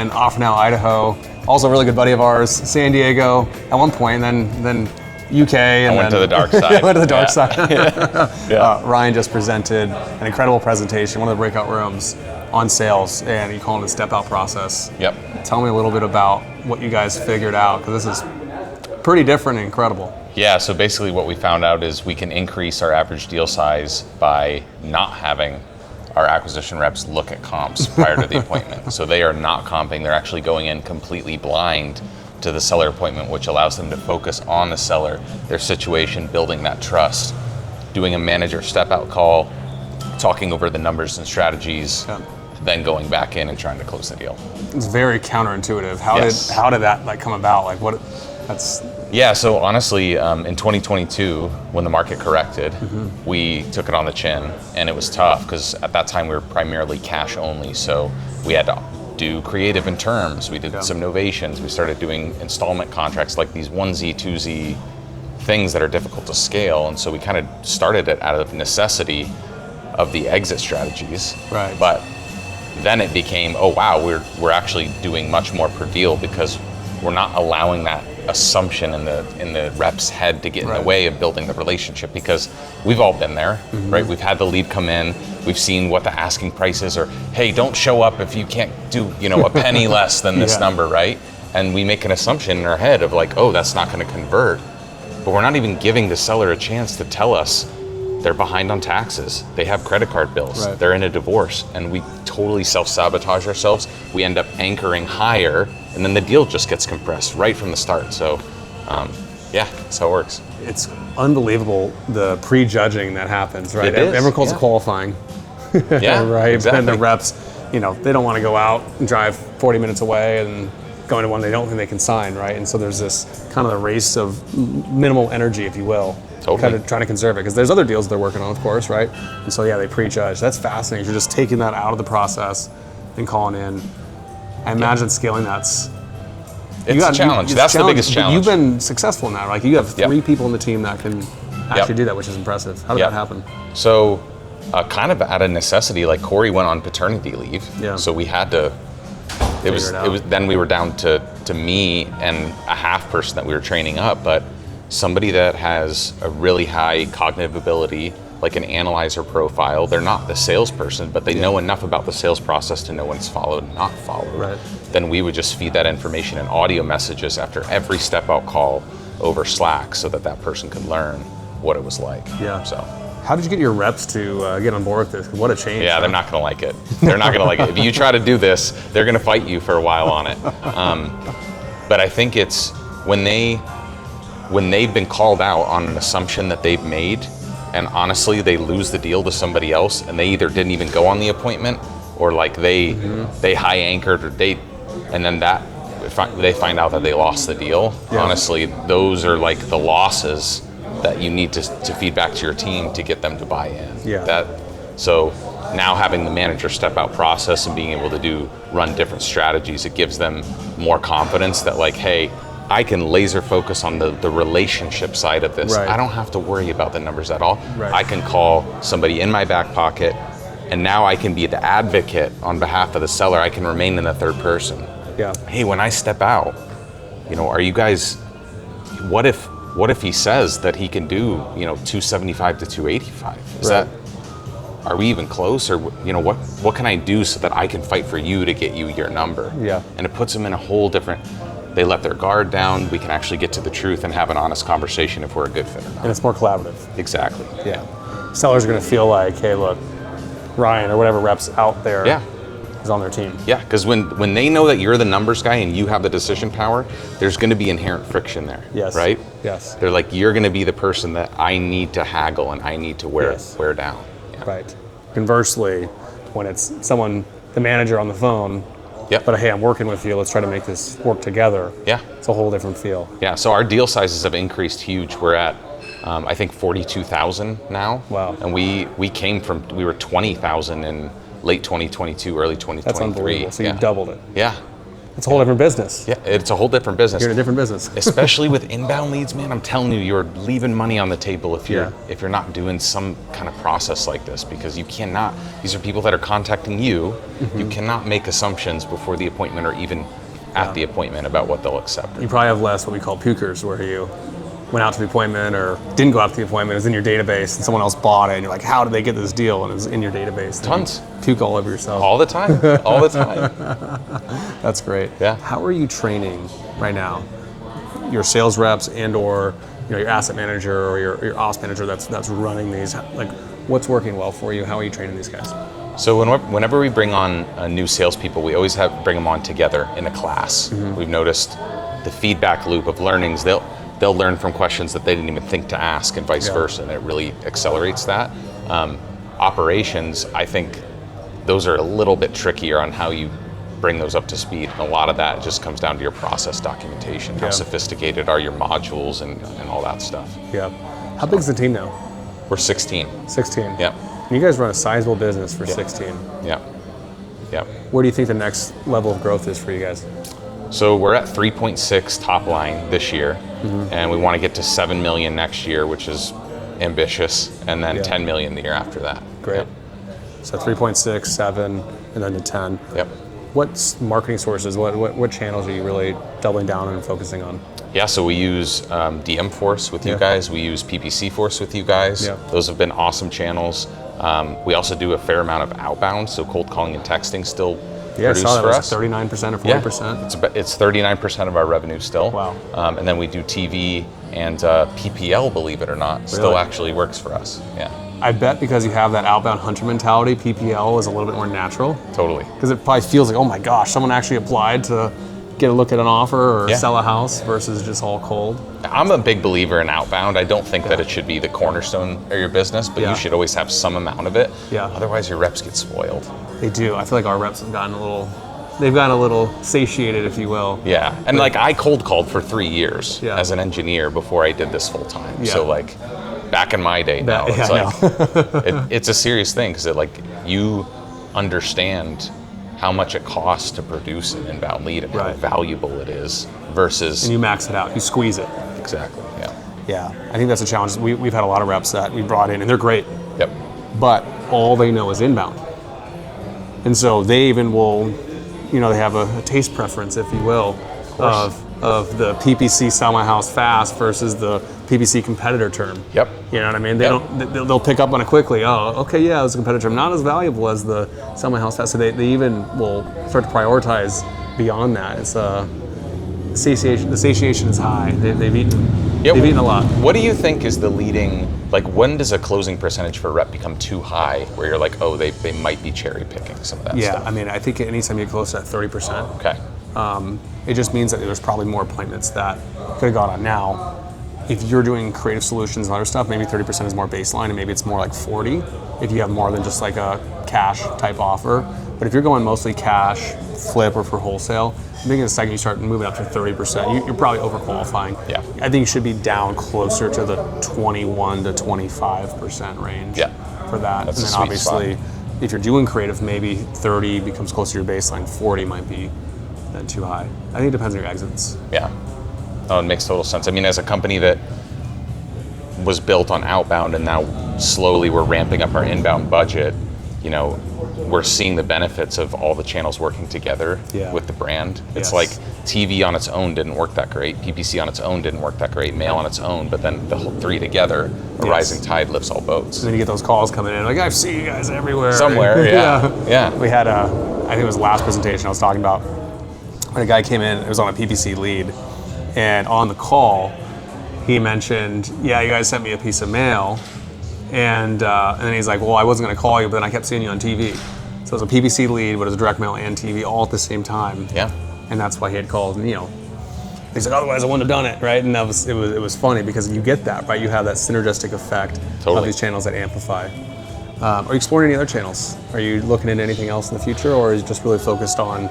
Ryan, Offernau, Idaho, also a really good buddy of ours, San Diego at one point, and then UK. And I went to the dark side. Went to the dark side. Yeah. Ryan just presented an incredible presentation, one of the breakout rooms on sales, and you call it the step out process. Yep. Tell me a little bit about what you guys figured out, because this is pretty different and incredible. Yeah, so basically what we found out is we can increase our average deal size by not having our acquisition reps look at comps prior to the appointment. So they are not comping, they're actually going in completely blind to the seller appointment, which allows them to focus on the seller, their situation, building that trust, doing a manager step out call, talking over the numbers and strategies, then going back in and trying to close the deal. It's very counterintuitive. How did that come about? So honestly, in 2022, when the market corrected, we took it on the chin, and it was tough because at that time we were primarily cash only. So we had to do creative in terms. We did some novations. We started doing installment contracts, like these 1Z, 2Z things that are difficult to scale. And so we kind of started it out of necessity of the exit strategies. Right. But then it became, oh wow, we're actually doing much more per deal because we're not allowing that assumption in the rep's head to get in the way of building the relationship, because we've all been there, right? We've had the lead come in, we've seen what the asking price is, or hey, don't show up if you can't do a penny less than this number, right? And we make an assumption in our head of like, oh, that's not going to convert, but we're not even giving the seller a chance to tell us they're behind on taxes, they have credit card bills, they're in a divorce, and we totally self-sabotage ourselves. We end up anchoring higher, and then the deal just gets compressed right from the start. So, that's how it works. It's unbelievable, the prejudging that happens, right? It is, Everyone calls it qualifying. Yeah, right. exactly. And the reps, they don't want to go out and drive 40 minutes away and go into one they don't think they can sign, right? And so there's this kind of a race of minimal energy, if you will. Totally. Kind of trying to conserve it, because there's other deals they're working on, of course, right? And so they prejudge. That's fascinating. You're just taking that out of the process and calling in. I imagine scaling that's a challenge. That's the biggest challenge. You've been successful in that, right? You have 3 people in the team that can actually do that, which is impressive. How did that happen? So, kind of out of necessity, like Corey went on paternity leave, so we had to. It was then we were down to me and a half person that we were training up, but somebody that has a really high cognitive ability, like an analyzer profile. They're not the salesperson, but they know enough about the sales process to know when it's followed and not followed. Right. Then we would just feed that information in audio messages after every step out call over Slack, so that person could learn what it was like. Yeah. So. How did you get your reps to get on board with this? What a change. Yeah, they're not going to like it. They're not going to like it. If you try to do this, they're going to fight you for a while on it. But I think it's when they've been called out on an assumption that they've made, and honestly they lose the deal to somebody else, and they either didn't even go on the appointment, or like they high anchored, or and then they find out that they lost the deal. Yeah. Honestly, those are like the losses that you need to feed back to your team to get them to buy in. Yeah. So now having the manager step out process and being able to run different strategies, it gives them more confidence that like, hey, I can laser focus on the relationship side of this. Right. I don't have to worry about the numbers at all. Right. I can call somebody in my back pocket, and now I can be the advocate on behalf of the seller. I can remain in the third person. Yeah. Hey, when I step out, are you guys, what if he says that he can do, 275 to 285? Is that, are we even close? Or, what can I do so that I can fight for you to get you your number? Yeah. And it puts them in a whole different, they let their guard down. We can actually get to the truth and have an honest conversation if we're a good fit or not. And it's more collaborative. Exactly. Yeah. Sellers are going to feel like, hey, look, Ryan or whatever rep's out there is on their team. Yeah, because when they know that you're the numbers guy and you have the decision power, there's going to be inherent friction there. Yes. Right? Yes. They're like, you're going to be the person that I need to haggle and I need to wear down. Yeah. Right. Conversely, when it's someone, the manager on the phone, but hey, I'm working with you, let's try to make this work together. Yeah. It's a whole different feel. Yeah, so our deal sizes have increased huge. We're at, I think, 42,000 now. Wow. And we were 20,000 in late 2022, early 2023. That's unbelievable. So you doubled it. Yeah. It's a whole different business. Yeah, it's a whole different business. You're in a different business. Especially with inbound leads, man, I'm telling you, you're leaving money on the table if you're not doing some kind of process like this, because you cannot, these are people that are contacting you, you cannot make assumptions before the appointment or even at the appointment about what they'll accept. You probably have less what we call pukers, where you went out to the appointment or didn't go out to the appointment, it was in your database and someone else bought it and you're like, how did they get this deal? And it was in your database. Tons. Puke all over yourself. All the time, all the time. That's great. Yeah. How are you training right now your sales reps and or your asset manager or your ops manager that's running these? Like, what's working well for you? How are you training these guys? So whenever we bring on new salespeople, we always bring them on together in a class. We've noticed the feedback loop of learnings. They'll learn from questions that they didn't even think to ask, and vice versa, and it really accelerates that. Operations, I think those are a little bit trickier on how you bring those up to speed. And a lot of that just comes down to your process documentation. How sophisticated are your modules and all that stuff. Yeah. How big is the team now? We're 16. 16. Yeah. And you guys run a sizable business for 16. Yeah. Yeah. Where do you think the next level of growth is for you guys? So we're at 3.6 top line this year, and we want to get to 7 million next year, which is ambitious, and then 10 million the year after that. Great. Yep. So 3.6, 7, and then to 10. Yep. What marketing sources, what channels are you really doubling down on and focusing on? Yeah, so we use DM Force with you guys. We use PPC Force with you guys. Yeah. Those have been awesome channels. We also do a fair amount of outbound, so cold calling and texting still produce I saw that for was us. 39% or 40%. It's 39% of our revenue still. Wow. And then we do TV and PPL, believe it or not, still actually works for us. Yeah. I bet because you have that outbound hunter mentality, PPL is a little bit more natural. Totally. Because it probably feels like, oh my gosh, someone actually applied to get a look at an offer or sell a house versus just all cold. I'm a big believer in outbound. I don't think that it should be the cornerstone of your business, but you should always have some amount of it. Yeah. Otherwise your reps get spoiled. They do. I feel like our reps have gotten they've gotten a little satiated, if you will. Yeah, and like I cold called for 3 years Yeah. as an engineer before I did this full time. Yeah. So like back in my day now, it's like it's a serious thing because you understand how much it costs to produce an inbound lead and how valuable it is versus... And you max it out, you squeeze it. Exactly, yeah. Yeah, I think that's a challenge. We've had a lot of reps that we brought in and they're great. Yep. But all they know is inbound. And so they even will, they have a taste preference, if you will, of the PPC sell my house fast versus the PPC competitor term. Yep. You know what I mean? They'll pick up on it quickly. Oh, okay, yeah, it's a competitor term. Not as valuable as the sell my house fast. So they even will start to prioritize beyond that. It's the satiation is high. They've eaten a lot. What do you think is the leading, like when does a closing percentage for a rep become too high where you're like, oh, they might be cherry picking some of that stuff? Yeah, I mean, I think anytime you get close to that 30%, Okay. it just means that there's probably more appointments that could have gone on now. If you're doing creative solutions and other stuff, maybe 30% is more baseline and maybe it's more like 40 if you have more than just like a cash type offer. But if you're going mostly cash, flip, or for wholesale, I think in the second you start moving up to 30%, you're probably overqualifying. Yeah. I think you should be down closer to the 21 to 25% range for that. That's and then obviously, if you're doing creative, maybe 30 becomes closer to your baseline, 40 might be then too high. I think it depends on your exits. Yeah. Oh, it makes total sense. I mean, as a company that was built on outbound and now slowly we're ramping up our inbound budget, we're seeing the benefits of all the channels working together with the brand. It's like TV on its own didn't work that great, PPC on its own didn't work that great, mail on its own, but then the whole three together, a rising tide lifts all boats. And then you get those calls coming in, like, I've seen you guys everywhere. Somewhere, yeah. We had I think it was the last presentation I was talking about, when a guy came in, it was on a PPC lead, and on the call, he mentioned, yeah, you guys sent me a piece of mail, and then he's like, well, I wasn't going to call you, but then I kept seeing you on TV. So it was a PPC lead, but it was a direct mail and TV all at the same time. Yeah. And that's why he had called, and he's like, otherwise I wouldn't have done it, right? And it was funny because you get that, right? You have that synergistic effect of these channels that amplify. Are you exploring any other channels? Are you looking into anything else in the future, or is it just really focused on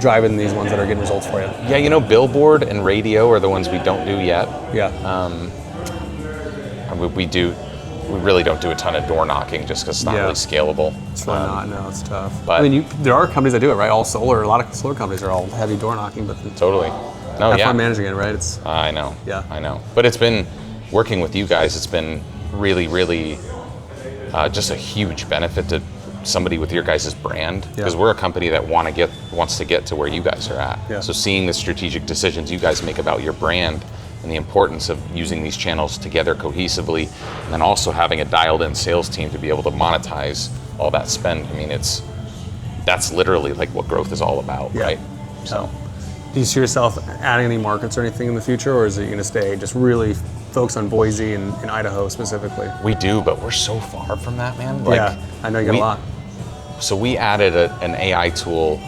driving these ones that are getting results for you? Yeah, billboard and radio are the ones we don't do yet. Yeah. we really don't do a ton of door knocking just because it's not really scalable. It's really not. No, it's tough. But I mean, there are companies that do it, right? All solar. A lot of solar companies are all heavy door knocking, but totally. No, have yeah. fun managing it, right? It's I know. Yeah. I know. But it's been working with you guys. It's been really, really just a huge benefit to somebody with your guys' brand, because we're a company that wants to get to where you guys are at. Yeah. So seeing the strategic decisions you guys make about your brand and the importance of using these channels together cohesively, and then also having a dialed-in sales team to be able to monetize all that spend. I mean, that's literally like what growth is all about, right? So, do you see yourself adding any markets or anything in the future, or is it going to stay just really focused on Boise and Idaho specifically? we do, but we're so far from that, man. I know you got a lot. So we added an AI tool,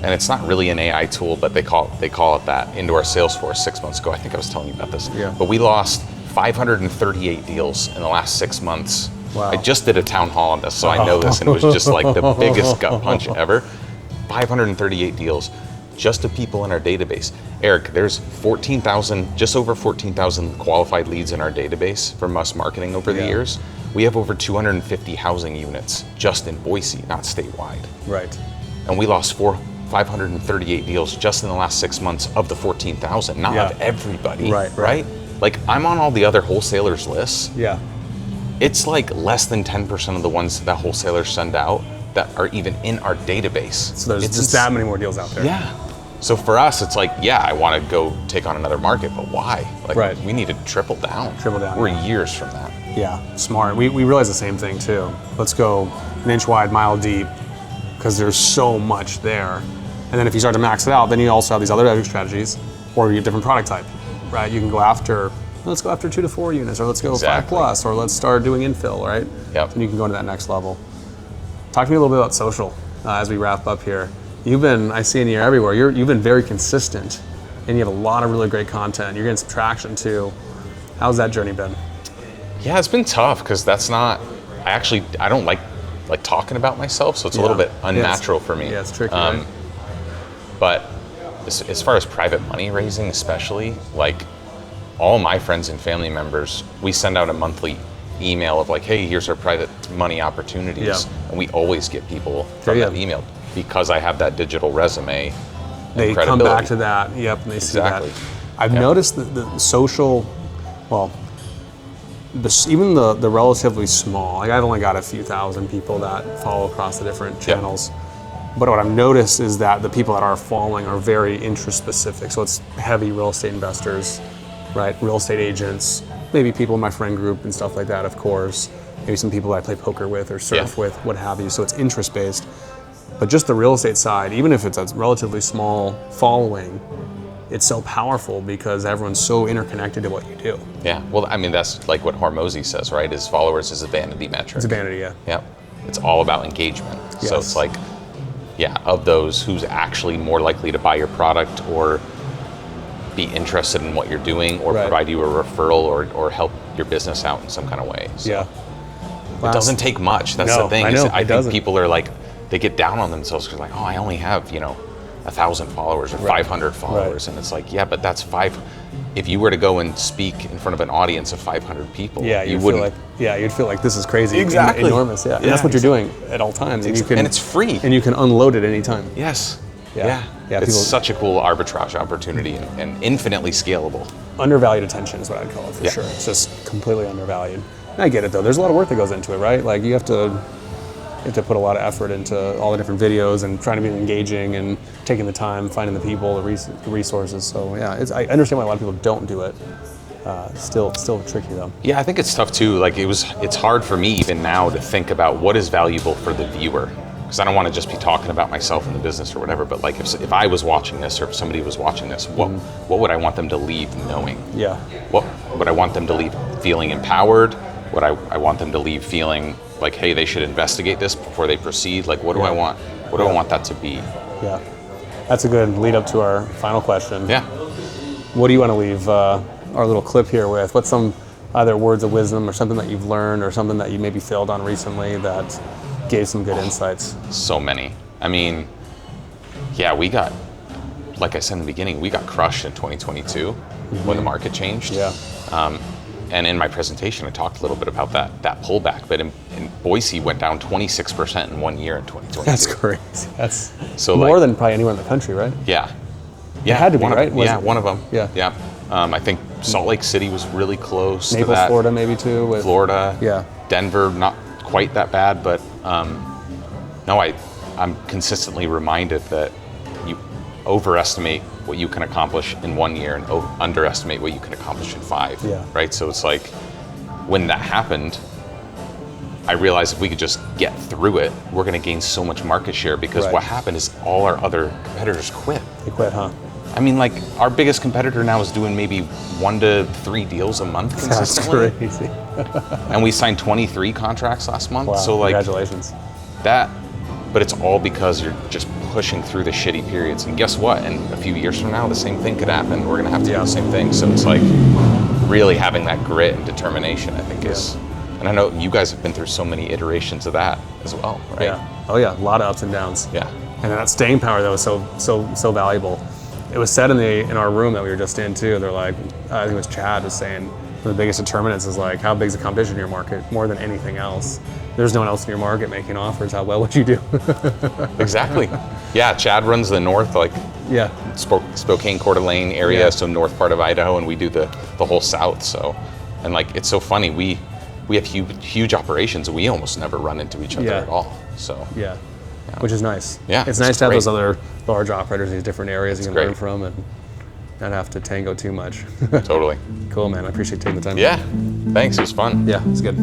and it's not really an AI tool, but they call it that, into our Salesforce 6 months ago. I think I was telling you about this. Yeah. But we lost 538 deals in the last 6 months. Wow. I just did a town hall on this, so I know this, and it was just like the biggest gut punch ever. 538 deals just to people in our database. Eric, there's just over 14,000 qualified leads in our database from us marketing over the years. We have over 250 housing units just in Boise, not statewide. Right. And we lost 538 deals just in the last 6 months of the 14,000, not of everybody. Right? Like, I'm on all the other wholesalers' lists. Yeah. It's like less than 10% of the ones that wholesalers send out that are even in our database. So there's just that many more deals out there. Yeah. So for us, it's like, I want to go take on another market, but why? Like, we need to triple down. We're years from that. Yeah, smart. We realize the same thing too. Let's go an inch wide, mile deep, because there's so much there. And then if you start to max it out, then you also have these other strategies, or you have different product type, right? You can go after, let's go after 2 to 4 units, or let's go 5 plus, or let's start doing infill, right? Yep. And you can go to that next level. Talk to me a little bit about social as we wrap up here. I see in you everywhere. You've been very consistent, and you have a lot of really great content. You're getting some traction too. How's that journey been? Yeah, it's been tough because I don't like talking about myself, so it's a little bit unnatural for me. Yeah, it's tricky, right? But as far as private money raising, especially, like, all my friends and family members, we send out a monthly email of like, hey, here's our private money opportunities. And we always get people from that email because I have that digital resume. They come back to that, and they see that. I've noticed that the social, even the relatively small, like, I've only got a few thousand people that follow across the different channels. But what I've noticed is that the people that are following are very interest specific. So it's heavy real estate investors, right? Real estate agents, maybe people in my friend group and stuff like that, of course. Maybe some people I play poker with or surf with, what have you. So it's interest based. But just the real estate side, even if it's a relatively small following, it's so powerful because everyone's so interconnected to what you do. Yeah, well, I mean, that's like what Hormozy says, right? His followers is a vanity metric. It's a vanity, Yeah, it's all about engagement. So it's like, of those, who's actually more likely to buy your product or be interested in what you're doing or provide you a referral or help your business out in some kind of way. So it doesn't take much. That's the thing. I think people are like, they get down on themselves because like, oh, I only have, 1,000 followers or 500 followers. And it's like, but that's 5. If you were to go and speak in front of an audience of 500 people, you wouldn't. You'd feel like this is crazy. Exactly. Enormous. And that's what you're doing at all times. And it's free. And you can unload it anytime. Yes. Yeah. It's such a cool arbitrage opportunity and infinitely scalable. Undervalued attention is what I'd call it for sure. It's just completely undervalued. And I get it though. There's a lot of work that goes into it, right? Like you have to put a lot of effort into all the different videos and trying to be engaging and taking the time, finding the people, the resources. So I understand why a lot of people don't do it. Still tricky though. Yeah, I think it's tough too. Like it's hard for me even now to think about what is valuable for the viewer. Because I don't want to just be talking about myself in the business or whatever, but like if I was watching this or if somebody was watching this, what would I want them to leave knowing? Yeah. What would I want them to leave feeling empowered? What I want them to leave feeling like, hey, they should investigate this before they proceed? Like, what do I want? What do I want that to be? Yeah. That's a good lead up to our final question. Yeah. What do you want to leave our little clip here with? What's some either words of wisdom or something that you've learned or something that you maybe failed on recently that gave some good insights? So many. I mean, we got, like I said in the beginning, we got crushed in 2022 when the market changed. Yeah. And in my presentation, I talked a little bit about that pullback. But in Boise, went down 26% in 1 year in 2022. That's crazy. That's so more than probably anywhere in the country, right? Yeah. It had to be, right? One of them. Yeah. Yeah. I think Salt Lake City was really close Naples, to that. Florida, maybe too. With Florida. Yeah. Denver, not quite that bad, but no, I'm consistently reminded that you overestimate what you can accomplish in 1 year and underestimate what you can accomplish in 5. Yeah. Right? So it's like, when that happened, I realized if we could just get through it, we're going to gain so much market share, because what happened is all our other competitors quit. They quit, huh? I mean, like, our biggest competitor now is doing maybe 1 to 3 deals a month consistently. That's crazy. And we signed 23 contracts last month. Wow, so, like, congratulations. But it's all because you're just pushing through the shitty periods. And guess what? In a few years from now, the same thing could happen. We're going to have to do the same thing. So it's like really having that grit and determination, I think, is. And I know you guys have been through so many iterations of that as well, right? Yeah. Oh yeah, a lot of ups and downs. Yeah. And that staying power, though, is so valuable. It was said in our room that we were just in too. They're like, I think it was Chad was saying, the biggest determinants is like, how big is the competition in your market more than anything else. There's no one else in your market making offers. How well would you do? Exactly. Yeah, Chad runs the north, like Spokane, Coeur d'Alene area, so north part of Idaho, and we do the whole south. So, and like, it's so funny. We have huge operations, and we almost never run into each other at all. So which is nice. Yeah, it's nice to have those other large operators in these different areas you can learn from and not have to tango too much. Totally. Cool, man. I appreciate taking the time. Yeah. Thanks. It was fun. Yeah, it's good.